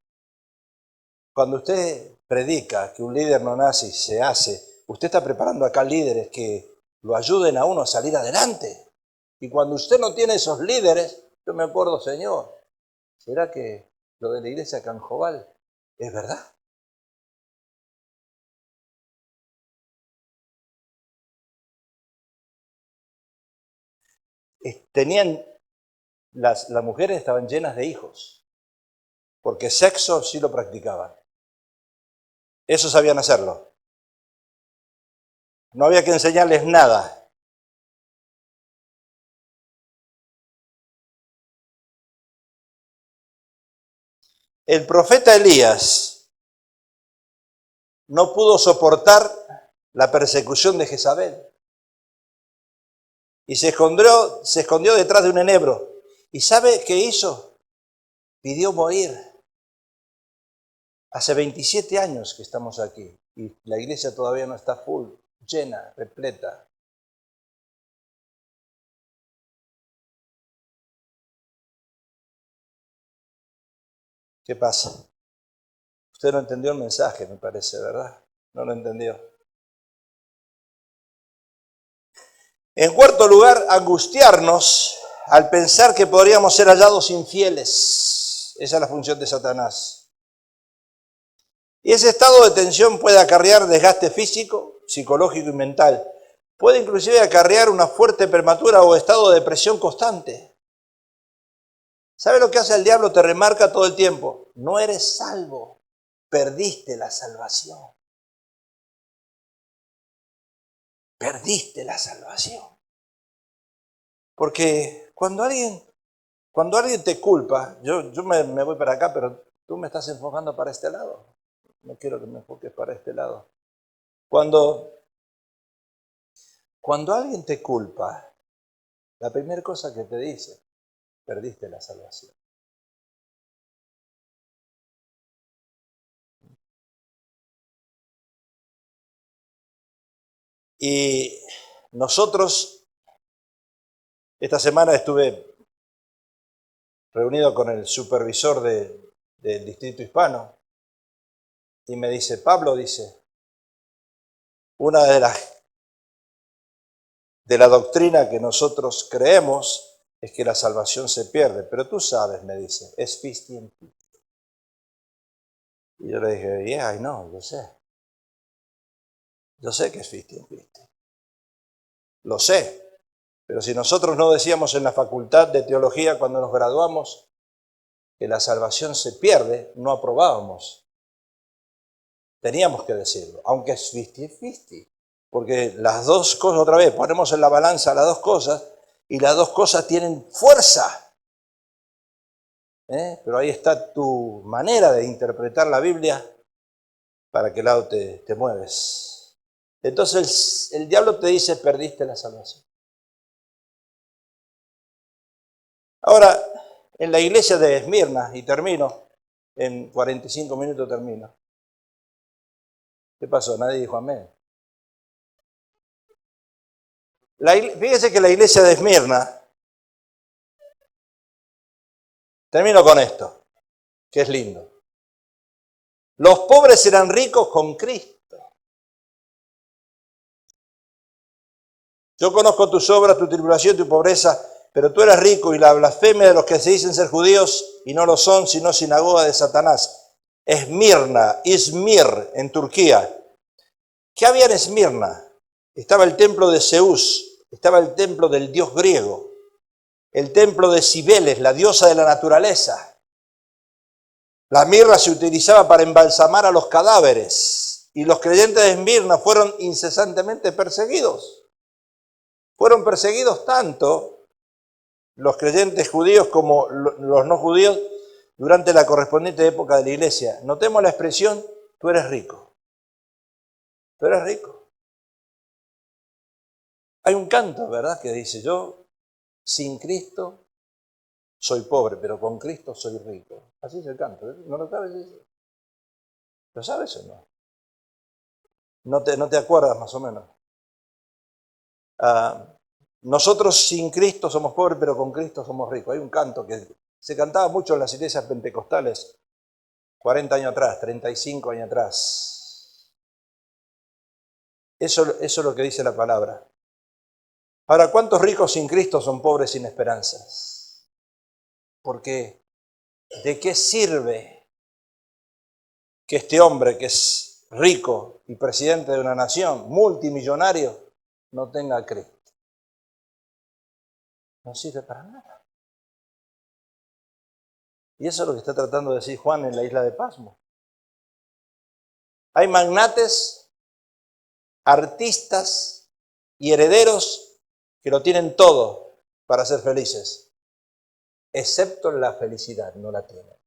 Cuando usted predica que un líder no nace y se hace, usted está preparando acá líderes que lo ayuden a uno a salir adelante. Y cuando usted no tiene esos líderes, yo me acuerdo, Señor, ¿será que lo de la iglesia Canjobal es verdad? Las mujeres estaban llenas de hijos, porque sexo sí lo practicaban. Eso sabían hacerlo. No había que enseñarles nada. El profeta Elías no pudo soportar la persecución de Jezabel y se escondió detrás de un enebro. ¿Y sabe qué hizo? Pidió morir. Hace 27 años que estamos aquí y la iglesia todavía no está full, llena, repleta. ¿Qué pasa? Usted no entendió el mensaje, me parece, ¿verdad? No lo entendió. En cuarto lugar, angustiarnos al pensar que podríamos ser hallados infieles. Esa es la función de Satanás. Y ese estado de tensión puede acarrear desgaste físico, psicológico y mental. Puede inclusive acarrear una fuerte prematura o estado de depresión constante. ¿Sabe lo que hace el diablo? Te remarca todo el tiempo. No eres salvo, perdiste la salvación. Perdiste la salvación. Porque cuando alguien te culpa, yo me voy para acá, pero tú me estás enfocando para este lado. No quiero que me enfoques para este lado. Cuando alguien te culpa, la primera cosa que te dice, perdiste la salvación. Y nosotros, esta semana estuve reunido con el supervisor del distrito hispano y me dice, Pablo, dice, una de la doctrina que nosotros creemos es que la salvación se pierde, pero tú sabes, me dice, es 50-50. Y yo le dije, yeah, I know, yo sé. Yo sé que es 50-50. Lo sé. Pero si nosotros no decíamos en la facultad de teología cuando nos graduamos que la salvación se pierde, no aprobábamos. Teníamos que decirlo, aunque es 50-50. Porque las dos cosas, otra vez, ponemos en la balanza las dos cosas y las dos cosas tienen fuerza. Pero ahí está tu manera de interpretar la Biblia para qué lado te mueves. Entonces el diablo te dice, perdiste la salvación. Ahora, en la iglesia de Esmirna, y termino, en 45 minutos termino. ¿Qué pasó? Nadie dijo amén. Fíjese que la iglesia de Esmirna, termino con esto, que es lindo. Los pobres eran ricos con Cristo. Yo conozco tus obras, tu tribulación, tu pobreza, pero tú eres rico y la blasfemia de los que se dicen ser judíos y no lo son, sino sinagoga de Satanás. Esmirna, Izmir, en Turquía. ¿Qué había en Esmirna? Estaba el templo de Zeus, estaba el templo del dios griego, el templo de Cibeles, la diosa de la naturaleza. La mirra se utilizaba para embalsamar a los cadáveres y los creyentes de Esmirna fueron incesantemente perseguidos. Fueron perseguidos tanto los creyentes judíos como los no judíos durante la correspondiente época de la iglesia. Notemos la expresión, tú eres rico. Tú eres rico. Hay un canto, ¿verdad?, que dice, yo sin Cristo soy pobre, pero con Cristo soy rico. Así es el canto, ¿eh? ¿No lo sabes eso? ¿Lo sabes o no? ¿No te acuerdas más o menos? Nosotros sin Cristo somos pobres, pero con Cristo somos ricos. Hay un canto que se cantaba mucho en las iglesias pentecostales 40 años atrás, 35 años atrás. Eso es lo que dice la palabra. Ahora, ¿cuántos ricos sin Cristo son pobres sin esperanzas? Porque ¿de qué sirve que este hombre que es rico y presidente de una nación, multimillonario, no tenga a Cristo? No sirve para nada. Y eso es lo que está tratando de decir Juan en la isla de Pasmo. Hay magnates, artistas y herederos que lo tienen todo para ser felices, excepto la felicidad, no la tienen.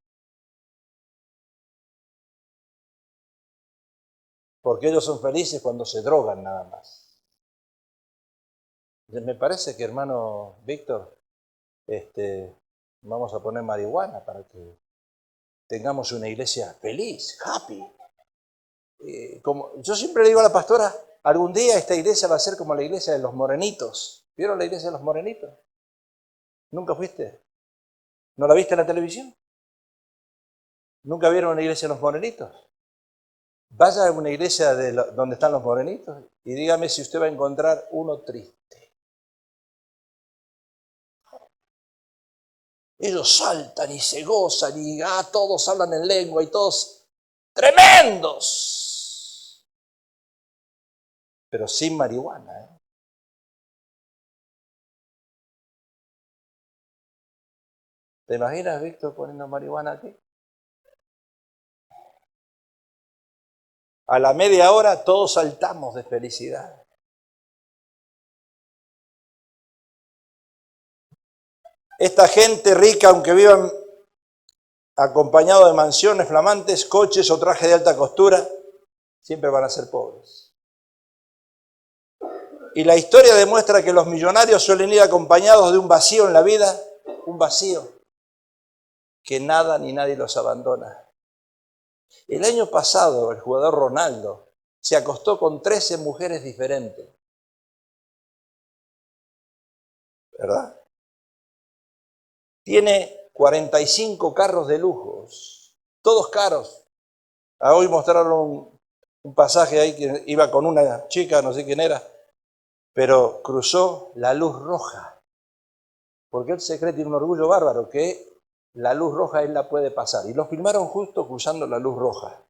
Porque ellos son felices cuando se drogan nada más. Me parece que, hermano Víctor, vamos a poner marihuana para que tengamos una iglesia feliz, happy. Como yo siempre le digo a la pastora, algún día esta iglesia va a ser como la iglesia de los morenitos. ¿Vieron la iglesia de los morenitos? ¿Nunca fuiste? ¿No la viste en la televisión? ¿Nunca vieron una iglesia de los morenitos? Vaya a una iglesia donde están los morenitos y dígame si usted va a encontrar uno triste. Ellos saltan y se gozan y todos hablan en lengua y todos tremendos. Pero sin marihuana, ¿eh? ¿Te imaginas, Víctor, poniendo marihuana aquí? A la media hora todos saltamos de felicidad. Esta gente rica, aunque vivan acompañados de mansiones flamantes, coches o trajes de alta costura, siempre van a ser pobres. Y la historia demuestra que los millonarios suelen ir acompañados de un vacío en la vida, un vacío que nada ni nadie los abandona. El año pasado el jugador Ronaldo se acostó con 13 mujeres diferentes, ¿verdad? Tiene 45 carros de lujos, todos caros. Hoy mostraron un pasaje ahí que iba con una chica, no sé quién era, pero cruzó la luz roja, porque él se cree, tiene un orgullo bárbaro, que la luz roja él la puede pasar. Y lo filmaron justo cruzando la luz roja.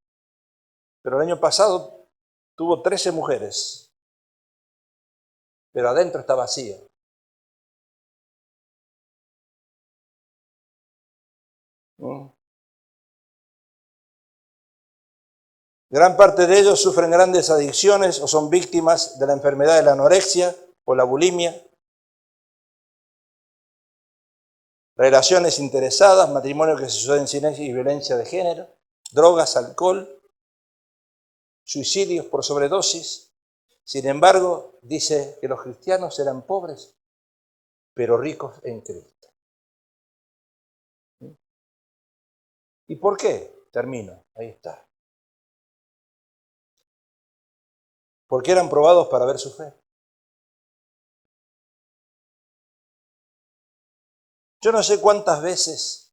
Pero el año pasado tuvo 13 mujeres, pero adentro está vacío. Gran parte de ellos sufren grandes adicciones o son víctimas de la enfermedad de la anorexia o la bulimia. Relaciones interesadas, matrimonios que se suceden sin éxito y violencia de género, drogas, alcohol, suicidios por sobredosis. Sin embargo, dice que los cristianos eran pobres, pero ricos en Cristo. ¿Y por qué? Termino, ahí está. Porque eran probados para ver su fe. Yo no sé cuántas veces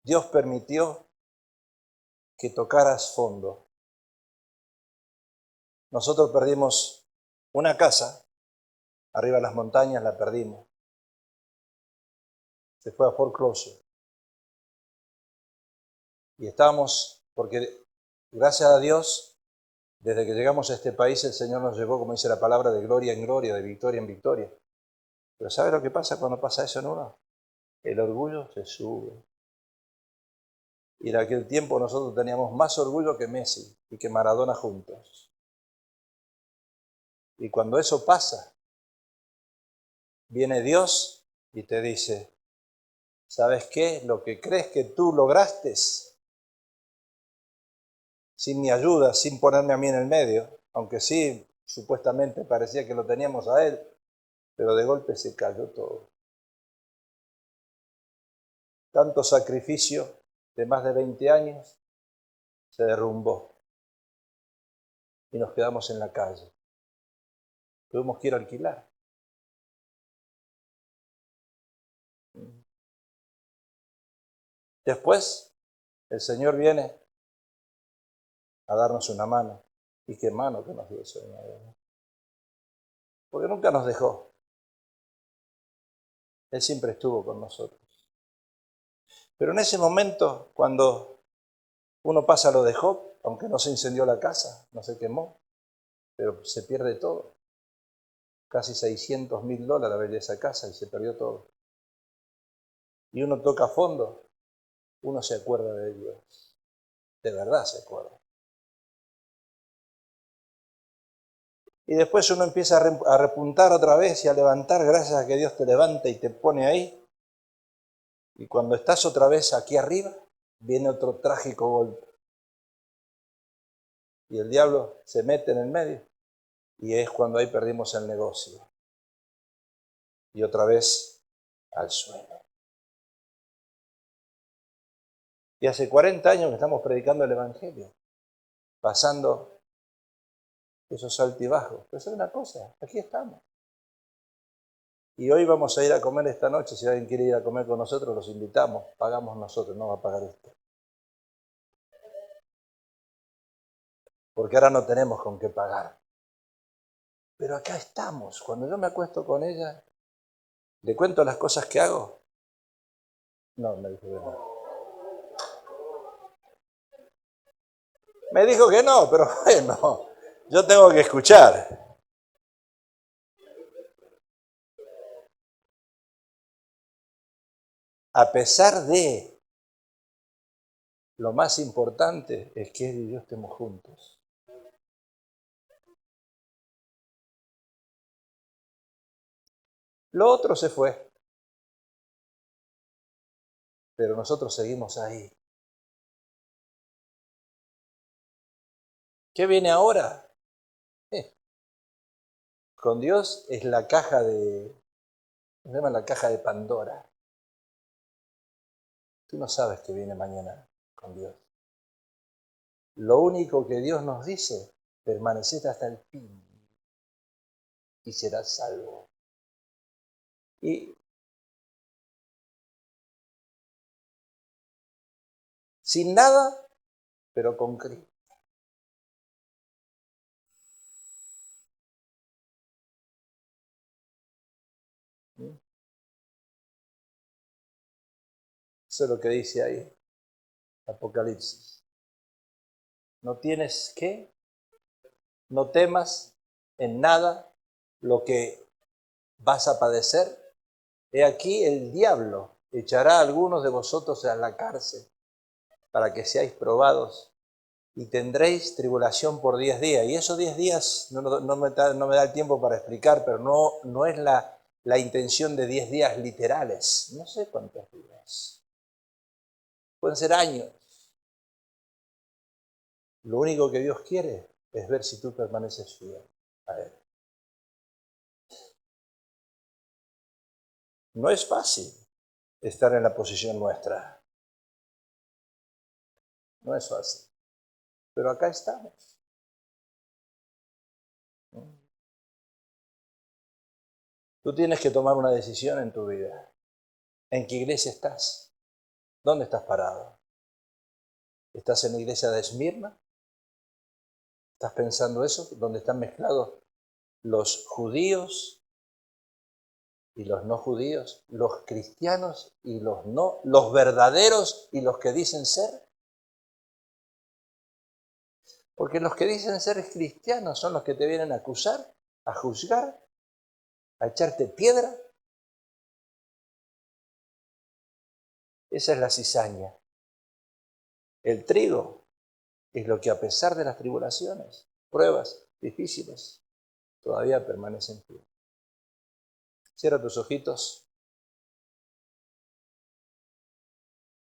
Dios permitió que tocaras fondo. Nosotros perdimos una casa arriba de las montañas, la perdimos. Se fue a foreclosure. Y estábamos, porque gracias a Dios, desde que llegamos a este país, el Señor nos llevó, como dice la palabra, de gloria en gloria, de victoria en victoria. Pero ¿sabe lo que pasa cuando pasa eso en uno? El orgullo se sube. Y en aquel tiempo nosotros teníamos más orgullo que Messi y que Maradona juntos. Y cuando eso pasa, viene Dios y te dice, ¿sabes qué? Lo que crees que tú lograste, sin mi ayuda, sin ponerme a mí en el medio, aunque sí, supuestamente parecía que lo teníamos a él, pero de golpe se cayó todo. Tanto sacrificio de más de 20 años se derrumbó y nos quedamos en la calle. Tuvimos que ir a alquilar. Después, el Señor viene a darnos una mano. Y qué mano que nos dio el Señor. Porque nunca nos dejó. Él siempre estuvo con nosotros. Pero en ese momento, cuando uno pasa lo de Job, aunque no se incendió la casa, no se quemó, pero se pierde todo. Casi $600,000 valía esa casa y se perdió todo. Y uno toca fondo, uno se acuerda de Dios. De verdad se acuerda. Y después uno empieza a repuntar otra vez y a levantar, gracias a que Dios te levanta y te pone ahí. Y cuando estás otra vez aquí arriba, viene otro trágico golpe. Y el diablo se mete en el medio. Y es cuando ahí perdimos el negocio. Y otra vez al suelo. Y hace 40 años que estamos predicando el Evangelio, pasando esos altibajos. Pero es una cosa, aquí estamos. Y hoy vamos a ir a comer esta noche. Si alguien quiere ir a comer con nosotros, los invitamos. Pagamos nosotros, no va a pagar esto. Porque ahora no tenemos con qué pagar. Pero acá estamos. Cuando yo me acuesto con ella, ¿le cuento las cosas que hago? No, me dijo que no. Me dijo que no, pero bueno, yo tengo que escuchar. A pesar de, lo más importante es que él y yo estemos juntos. Lo otro se fue, pero nosotros seguimos ahí. ¿Qué viene ahora? Con Dios es la caja de, se llama la caja de Pandora. Tú no sabes qué viene mañana con Dios. Lo único que Dios nos dice, permaneced hasta el fin y serás salvo. Y sin nada, pero con Cristo. Eso es lo que dice ahí, Apocalipsis. No tienes que, no temas en nada lo que vas a padecer. He aquí el diablo echará a algunos de vosotros a la cárcel para que seáis probados y tendréis tribulación por 10 días. Y esos 10 días no me da el tiempo para explicar, pero no es la intención de 10 días literales. No sé cuántos días. Pueden ser años. Lo único que Dios quiere es ver si tú permaneces fiel a Él. No es fácil estar en la posición nuestra. No es fácil. Pero acá estamos. Tú tienes que tomar una decisión en tu vida. ¿En qué iglesia estás? ¿Dónde estás parado? ¿Estás en la iglesia de Esmirna? ¿Estás pensando eso? ¿Donde están mezclados los judíos y los no judíos, los cristianos y los no, los verdaderos y los que dicen ser. Porque los que dicen ser cristianos son los que te vienen a acusar, a juzgar, a echarte piedra. Esa es la cizaña. El trigo es lo que a pesar de las tribulaciones, pruebas difíciles, todavía permanece en pie. Cierra tus ojitos.